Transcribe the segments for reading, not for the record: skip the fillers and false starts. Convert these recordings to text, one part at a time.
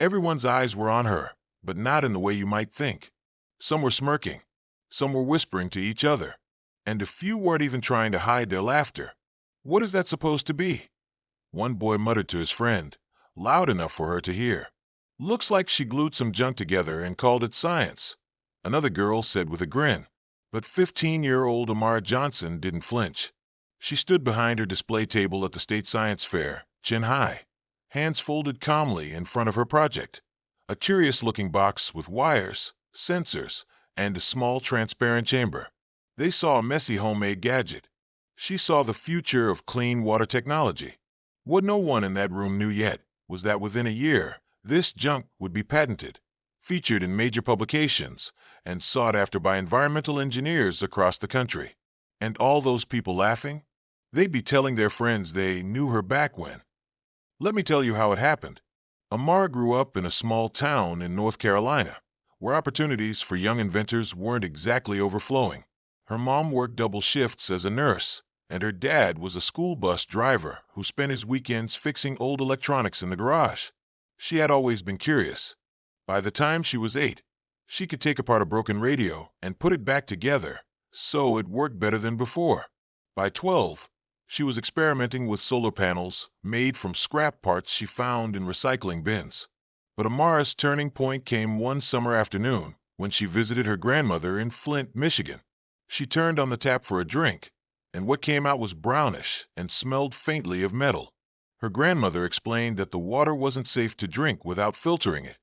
Everyone's eyes were on her, but not in the way you might think. Some were smirking, some were whispering to each other, and a few weren't even trying to hide their laughter. "What is that supposed to be?" one boy muttered to his friend, loud enough for her to hear. "Looks like she glued some junk together and called it science," another girl said with a grin. But 15-year-old Amara Johnson didn't flinch. She stood behind her display table at the state science fair, chin high, hands folded calmly in front of her project. A curious-looking box with wires, sensors, and a small transparent chamber. They saw a messy homemade gadget. She saw the future of clean water technology. What no one in that room knew yet was that within a year, this junk would be patented, featured in major publications, and sought after by environmental engineers across the country. And all those people laughing? They'd be telling their friends they knew her back when. Let me tell you how it happened. Amara grew up in a small town in North Carolina, where opportunities for young inventors weren't exactly overflowing. Her mom worked double shifts as a nurse, and her dad was a school bus driver who spent his weekends fixing old electronics in the garage. She had always been curious. By the time she was 8, she could take apart a broken radio and put it back together, so it worked better than before. By 12, she was experimenting with solar panels made from scrap parts she found in recycling bins. But Amara's turning point came one summer afternoon when she visited her grandmother in Flint, Michigan. She turned on the tap for a drink, and what came out was brownish and smelled faintly of metal. Her grandmother explained that the water wasn't safe to drink without filtering it,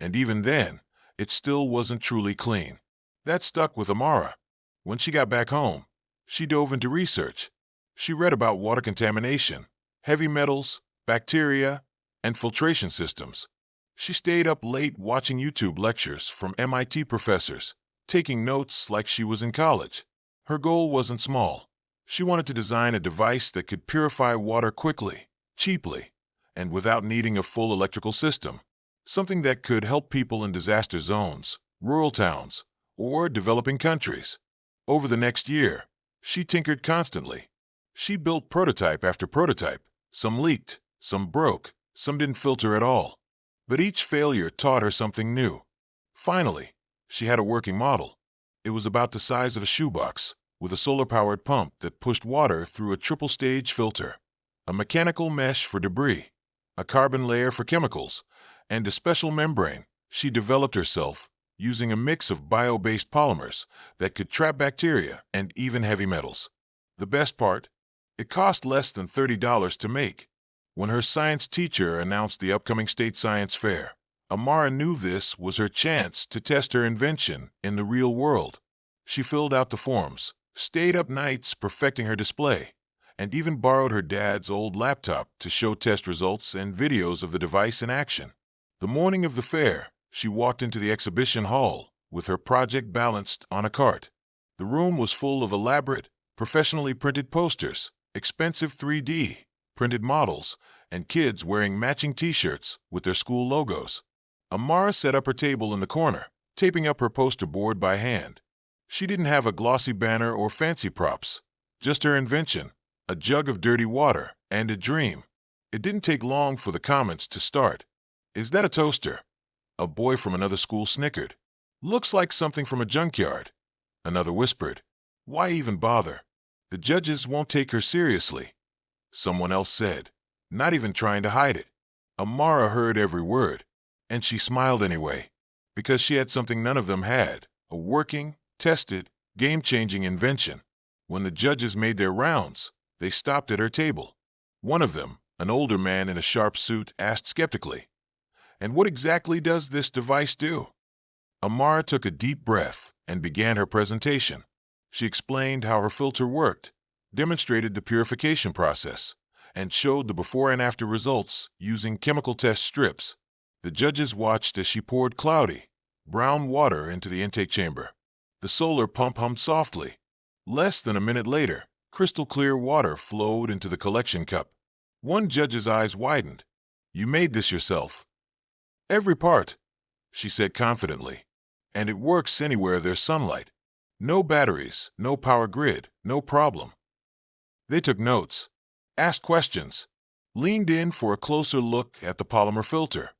and even then, it still wasn't truly clean. That stuck with Amara. When she got back home, she dove into research. She read about water contamination, heavy metals, bacteria, and filtration systems. She stayed up late watching YouTube lectures from MIT professors, taking notes like she was in college. Her goal wasn't small. She wanted to design a device that could purify water quickly, cheaply, and without needing a full electrical system. Something that could help people in disaster zones, rural towns, or developing countries. Over the next year, she tinkered constantly. She built prototype after prototype. Some leaked, some broke, some didn't filter at all. But each failure taught her something new. Finally, she had a working model. It was about the size of a shoebox, with a solar-powered pump that pushed water through a triple-stage filter, a mechanical mesh for debris, a carbon layer for chemicals, and a special membrane she developed herself using a mix of bio-based polymers that could trap bacteria and even heavy metals. The best part? It cost less than $30 to make. When her science teacher announced the upcoming state science fair, Amara knew this was her chance to test her invention in the real world. She filled out the forms, stayed up nights perfecting her display, and even borrowed her dad's old laptop to show test results and videos of the device in action. The morning of the fair, she walked into the exhibition hall with her project balanced on a cart. The room was full of elaborate, professionally printed posters, expensive 3D printed models, and kids wearing matching t-shirts with their school logos. Amara set up her table in the corner, taping up her poster board by hand. She didn't have a glossy banner or fancy props, just her invention, a jug of dirty water, and a dream. It didn't take long for the comments to start. "Is that a toaster?" A boy from another school snickered. "Looks like something from a junkyard." Another whispered, "Why even bother? The judges won't take her seriously." Someone else said, not even trying to hide it. Amara heard every word, and she smiled anyway, because she had something none of them had, a working, tested, game-changing invention. When the judges made their rounds, they stopped at her table. One of them, an older man in a sharp suit, asked skeptically, "And what exactly does this device do?" Amara took a deep breath and began her presentation. She explained how her filter worked, demonstrated the purification process, and showed the before and after results using chemical test strips. The judges watched as she poured cloudy, brown water into the intake chamber. The solar pump hummed softly. Less than a minute later, crystal clear water flowed into the collection cup. One judge's eyes widened. "You made this yourself?" "Every part," she said confidently. "And it works anywhere there's sunlight. No batteries, no power grid, no problem." They took notes, asked questions, leaned in for a closer look at the polymer filter.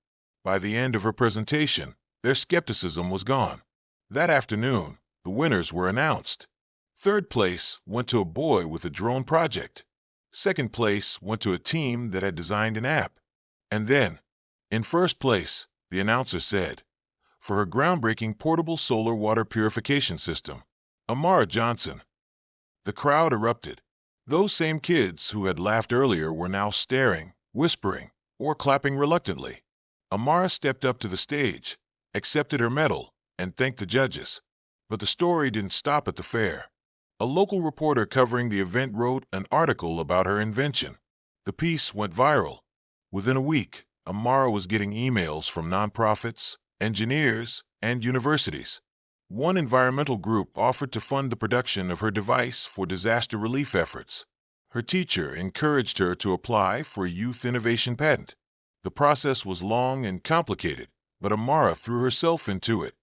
By the end of her presentation, their skepticism was gone. That afternoon, the winners were announced. Third place went to a boy with a drone project. Second place went to a team that had designed an app. And then, in first place, the announcer said, for her groundbreaking portable solar water purification system, Amara Johnson. The crowd erupted. Those same kids who had laughed earlier were now staring, whispering, or clapping reluctantly. Amara stepped up to the stage, accepted her medal, and thanked the judges. But the story didn't stop at the fair. A local reporter covering the event wrote an article about her invention. The piece went viral. Within a week, Amara was getting emails from nonprofits, engineers, and universities. One environmental group offered to fund the production of her device for disaster relief efforts. Her teacher encouraged her to apply for a youth innovation patent. The process was long and complicated, but Amara threw herself into it,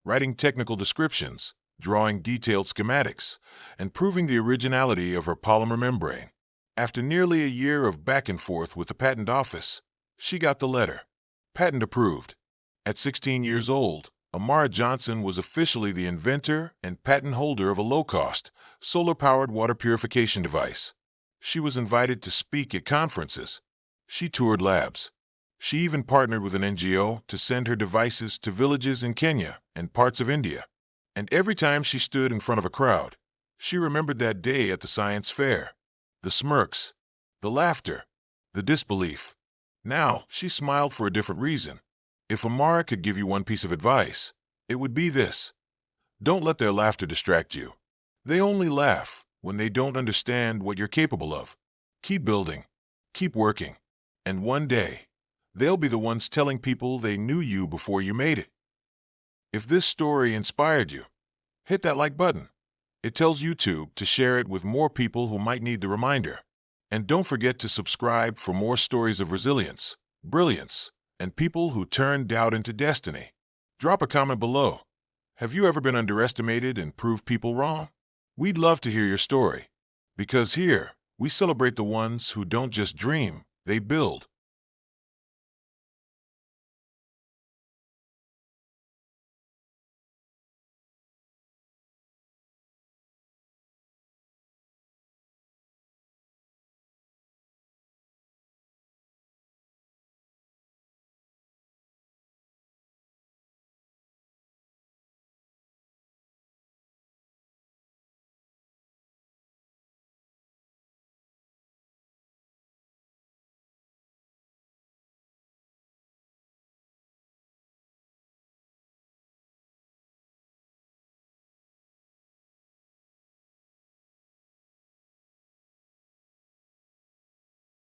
writing technical descriptions, drawing detailed schematics, and proving the originality of her polymer membrane. After nearly a year of back and forth with the patent office, she got the letter. Patent approved. At 16 years old, Amara Johnson was officially the inventor and patent holder of a low-cost, solar-powered water purification device. She was invited to speak at conferences. She toured labs. She even partnered with an NGO to send her devices to villages in Kenya and parts of India. And every time she stood in front of a crowd, she remembered that day at the science fair. The smirks, the laughter, the disbelief. Now, she smiled for a different reason. If Amara could give you one piece of advice, it would be this. Don't let their laughter distract you. They only laugh when they don't understand what you're capable of. Keep building, keep working, and one day, they'll be the ones telling people they knew you before you made it. If this story inspired you, hit that like button. It tells YouTube to share it with more people who might need the reminder. And don't forget to subscribe for more stories of resilience, brilliance, and people who turned doubt into destiny. Drop a comment below. Have you ever been underestimated and proved people wrong? We'd love to hear your story. Because here, we celebrate the ones who don't just dream, they build.